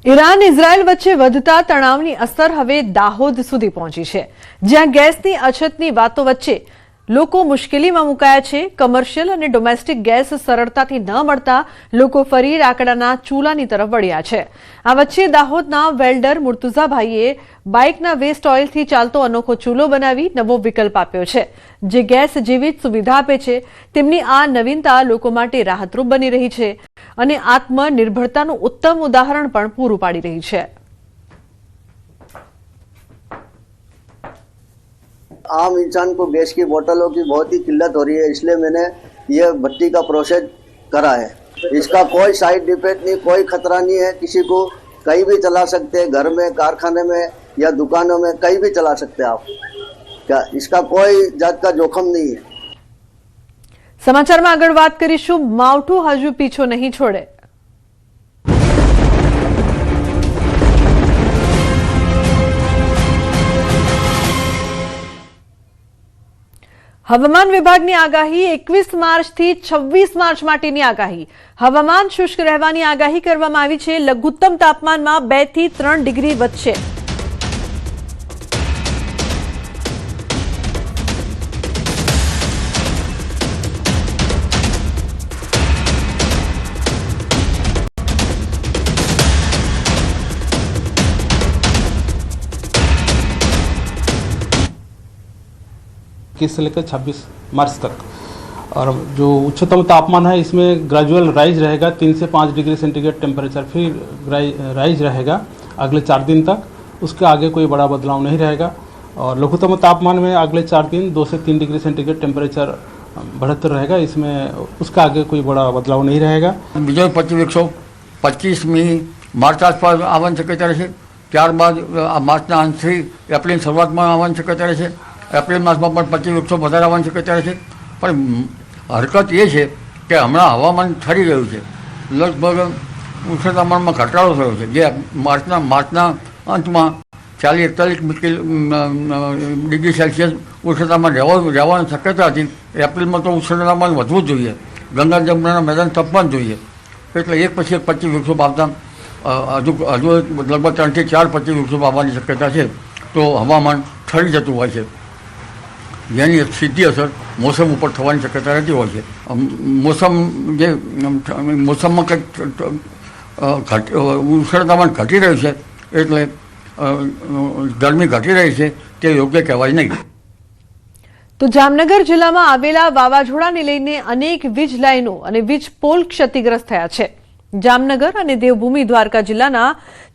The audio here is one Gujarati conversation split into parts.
ઈરાન ઇઝરાયલ વચ્ચે વધતા તણાવની અસર હવે દાહોદ સુધી પહોંચી છે, જ્યાં ગેસની અછતની વાતો વચ્ચે લોકો મુશ્કેલીમાં મુકાયા છે। કમર્શિયલ અને ડોમેસ્ટિક ગેસ સરળતાથી ન મળતા લોકો ફરી લાકડાના ચૂલાની તરફ વળ્યા છે। આ વચ્ચે દાહોદના વેલ્ડર મુર્તુઝાભાઈએ બાઇકના વેસ્ટ ઓઇલથી ચાલતો અનોખો ચૂલો બનાવી નવો વિકલ્પ આપ્યો છે, જે ગેસ જેવી જ સુવિધા આપે છે। તેમની આ નવીનતા લોકો માટે રાહતરૂપ બની રહી છે અને આત્મનિર્ભરતાનું ઉત્તમ ઉદાહરણ પણ પૂરું પાડી રહી છે। आम इंसान को गैस की बोतलों की बहुत ही किल्लत हो रही है, इसलिए मैंने ये भट्टी का प्रोसेस करा है। इसका कोई साइड इफेक्ट नहीं, कोई खतरा नहीं है, किसी को कहीं भी चला सकते हैं, घर में, कारखाने में या दुकानों में कहीं भी चला सकते हैं आप। क्या इसका कोई जात का जोखम नहीं है। समाचाરમાં આગળ વાત કરીશું। માવઠું હજુ પીછો નહીં છોડે। હવામાન વિભાગની આગાહી 21 માર્ચથી 26 માર્ચ માટેની આગાહી। હવામાન શુષ્ક રહેવાની આગાહી કરવામાં આવી છે। લઘુત્તમ તાપમાનમાં 2 થી 3 ડિગ્રી વધશે। से लेकर 26 मार्च तक, और जो उच्चतम तापमान है इसमें ग्रेजुअल राइज रहेगा। 3 से 5 डिग्री सेंटीग्रेड टेम्परेचर फिर राइज रहेगा अगले 4 दिन तक। उसके आगे कोई बड़ा बदलाव नहीं रहेगा। और लघुत्तम तापमान में अगले 4 दिन 2 से 3 डिग्री सेंटीग्रेड टेम्परेचर बढ़ता रहेगा। इसमें उसका आगे कोई बड़ा बदलाव नहीं रहेगा। બીજો 125મી માર્ચ આસપાસ આવવાની શક્યતા રહેશે। ત્યારબાદ માર્ચના અંતથી એપ્રિલની શરૂઆતમાં આવવાની શક્યતા રહેશે। એપ્રિલ માસમાં પણ 25 વધારે આવવાની શક્યતા રહેશે। પણ હરકત એ છે કે હમણાં હવામાન ઠરી ગયું છે, લગભગ ઉષ્ણ તાપમાનમાં ઘટાડો થયો છે, જે માર્ચના અંતમાં 40-41 ડિગ્રી સેલ્સિયસ ઉષ્ણ તાપમાન રહેવાની શક્યતા હતી। એપ્રિલમાં તો ઉષ્ણ તાપમાન વધવું જ જોઈએ, ગંગા જમુનાના મેદાન તપવાનું જોઈએ। એટલે એક પછી એક 25 આવતા હજુ લગભગ 3 થી 4 25 આવવાની શક્યતા છે। તો હવામાન ઠરી જતું હોય છે, જેની સીધી અસર મોસમ ઉપર થવાની શક્યતા રહેતી હોય છે। મોસમમાં કંઈક ઉષ્ણ તાપમાન ઘટી રહ્યું છે, એટલે ગરમી ઘટી રહી છે, તે યોગ્ય કહેવાય નહીં। તો જામનગર જિલ્લામાં આવેલા વાવાઝોડાને લઈને અનેક વીજ લાઈનો અને વીજ પોલ ક્ષતિગ્રસ્ત થયા છે। જામનગર અને દેવભૂમિ દ્વારકા જિલ્લાના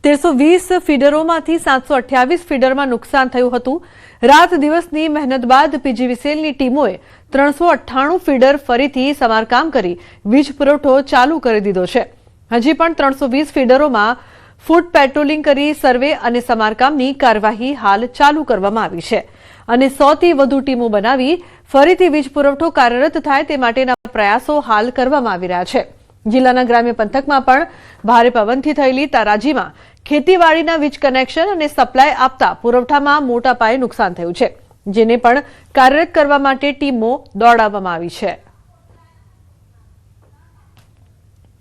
1320 ફીડરોમાંથી 728 ફીડરમાં નુકસાન થયું હતું। રાત દિવસની મહેનત બાદ પીજીવીસીએલની ટીમોએ 398 ફીડર ફરીથી સમારકામ કરી વીજ પુરવઠો ચાલુ કરી દીધો છે। હજી પણ 320 ફીડરોમાં ફૂટ પેટ્રોલિંગ કરી સર્વે અને સમારકામની કાર્યવાહી હાલ ચાલુ કરવામાં આવી છે અને 100 થી વધુ ટીમો બનાવી ફરીથી વીજ પુરવઠો કાર્યરત થાય તે માટેના પ્રયાસો હાલ કરવામાં આવી રહ્યા છે। જિલ્લાના ગ્રામ્ય પંથકમાં પણ ભારે પવનથી થયેલી તારાજીમાં ખેતીવાડીના વીજ કનેક્શન અને સપ્લાય આપતા પુરવઠામાં મોટા પાયે નુકસાન થયું છે, જેને પણ કાર્યરત કરવા માટે ટીમો દોડાવવામાં આવી છે।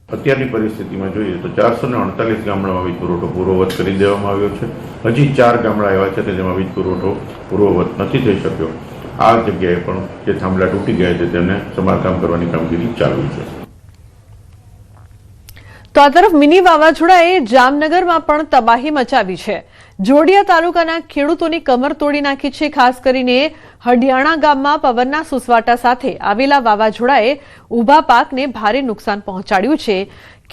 અત્યારની પરિસ્થિતિમાં જોઈએ તો 448 ગામડામાં વીજ પુરવઠો પૂર્વવત કરી દેવામાં આવ્યો છે। હજી 4 ગામડા એવા છે કે જેમાં વીજ પુરવઠો પૂર્વવત નથી થઈ શક્યો। આ જગ્યાએ પણ જે થાંભલા તૂટી ગયા છે તેમને સમારકામ કરવાની કામગીરી ચાલુ છે। તો આ તરફ મિની વાવાઝોડાએ જામનગરમાં પણ તબાહી મચાવી છે। જોડિયા તાલુકાના ખેડૂતોની કમર તોડી નાખી છે। ખાસ કરીને હડિયાણા ગામમાં પવનના સુસવાટા સાથે આવેલા વાવાઝોડાએ ઊભા પાકને ભારે નુકસાન પહોંચાડ્યું છે।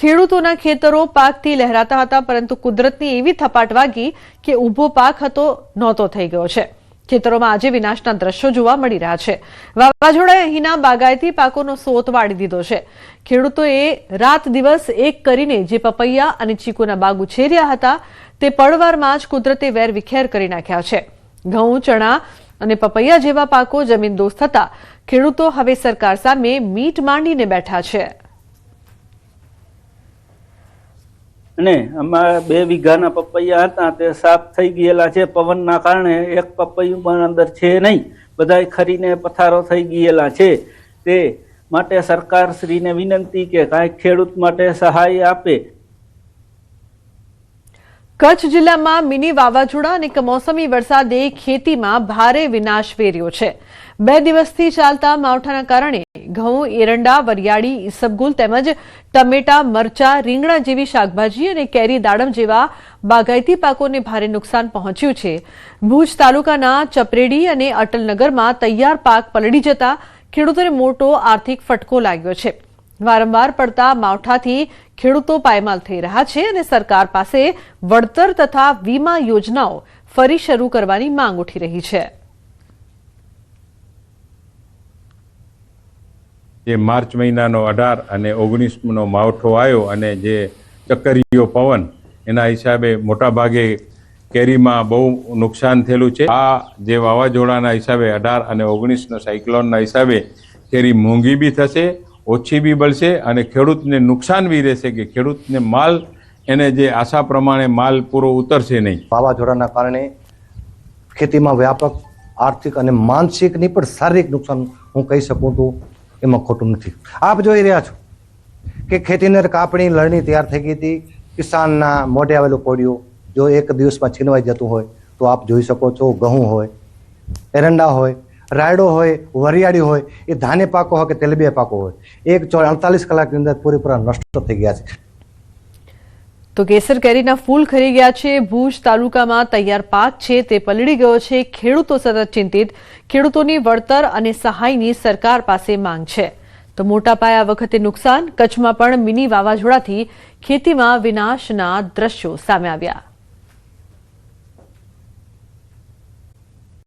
ખેડૂતોના ખેતરો પાકથી લહેરાતા હતા, પરંતુ કુદરતની એવી થપાટ વાગી કે ઊભો પાક નહોતો થઈ ગયો છે। ખેતરોમાં આજે વિનાશના દ્રશ્યો જોવા મળી રહ્યા છે। વાવાઝોડાએ અહીંના બાગાયતી પાકોનો સોત વાળી દીધો છે। ખેડૂતોએ રાત દિવસ એક કરીને જે પપૈયા અને ચીકુના બાગ ઉછેર્યા હતા, તે પળવારમાં જ કુદરતે વેર વિખેર કરી નાખ્યા છે। ઘઉં, ચણા અને પપૈયા જેવા પાકો જમીનદોસ્ત થતા ખેડૂતો હવે સરકાર સામે મીટ માંડીને બેઠા છે। અને અમારા 2 વીઘાના પપૈયા હતા તે સાફ થઈ ગયેલા છે। પવનના કારણે એક પપૈયું પણ અંદર છે નહીં, બધા ખરીને પથારો થઈ ગયેલા છે। તે માટે સરકારશ્રીને વિનંતી કે કાંઈક ખેડૂત માટે સહાય આપે। કચ્છ જિલ્લામાં મિની વાવાઝોડા અને કમોસમી વરસાદે ખેતીમાં ભારે વિનાશ વેર્યો છે. 2 દિવસથી ચાલતા માવઠાના કારણે ઘઉં, એરંડા, વરિયાળી, ઈસબગુલ તેમજ ટમેટા, મરચા, રીંગણા જેવી શાકભાજી અને કેરી, દાડમ જેવા બાગાયતી પાકોને ભારે નુકસાન પહોંચ્યું છે. ભુજ તાલુકાના ચપરેડી અને અટલનગરમાં તૈયાર પાક પલળી જતા ખેડૂતોને મોટો આર્થિક ફટકો લાગ્યો છે. વારંવાર પડતા માવઠાથી ખેડૂતો પાયમાલ થઈ રહ્યા છે અને સરકાર પાસે વળતર તથા વીમા યોજનાઓ ફરી શરૂ કરવાની માંગ ઉઠી રહી છે. જે માર્ચ મહિનાનો 18 અને 19નો માવઠો આવ્યો અને જે ચક્કરીયો પવન એના હિસાબે મોટાભાગે કેરીમાં બહુ નુકસાન થયેલું છે. આ જે વાવાઝોડાના હિસાબે 18 અને 19ના સાયક્લોનના હિસાબે કેરી મોંઘી બી થશે, ઓછી બી બળશે અને ખેડૂતને નુકસાન બી રહેશે કે ખેડૂતને માલ એને જે આશા પ્રમાણે માલ પૂરો ઉતરશે નહીં. વાવાઝોડાના કારણે ખેતીમાં વ્યાપક આર્થિક અને માનસિકની પણ શારીરિક નુકસાન હું કહી શકું તો એમાં ખોટું નથી. આપ જોઈ રહ્યા છો કે ખેતીને કાપણી લણણી તૈયાર થઈ ગઈ હતી. કિસાનના મોઢે આવેલું કોડિયું જો એક દિવસમાં છીનવાઈ જતું હોય તો આપ જોઈ શકો છો. ઘઉં હોય, એરંડા હોય, રાયડો હોય, વરિયાળી હોય, એ ધાન્ય પાકો હોય કે તેલબિયા પાકો હોય, 48 કલાકની અંદર પૂરેપૂરા નષ્ટ થઈ ગયા છે. તો કેસર કેરીના ફૂલ ખરી ગયા છે. ભુજ તાલુકામાં તૈયાર પાક છે તે પલળી ગયો છે. ખેડૂતો સતત ચિંતિત. ખેડૂતોની વળતર અને સહાયની સરકાર પાસે માંગ છે. તો મોટા પાયે આ વખતે નુકસાન. કચ્છમાં પણ મિની વાવાઝોડાથી ખેતીમાં વિનાશના દ્રશ્યો સામે આવ્યા.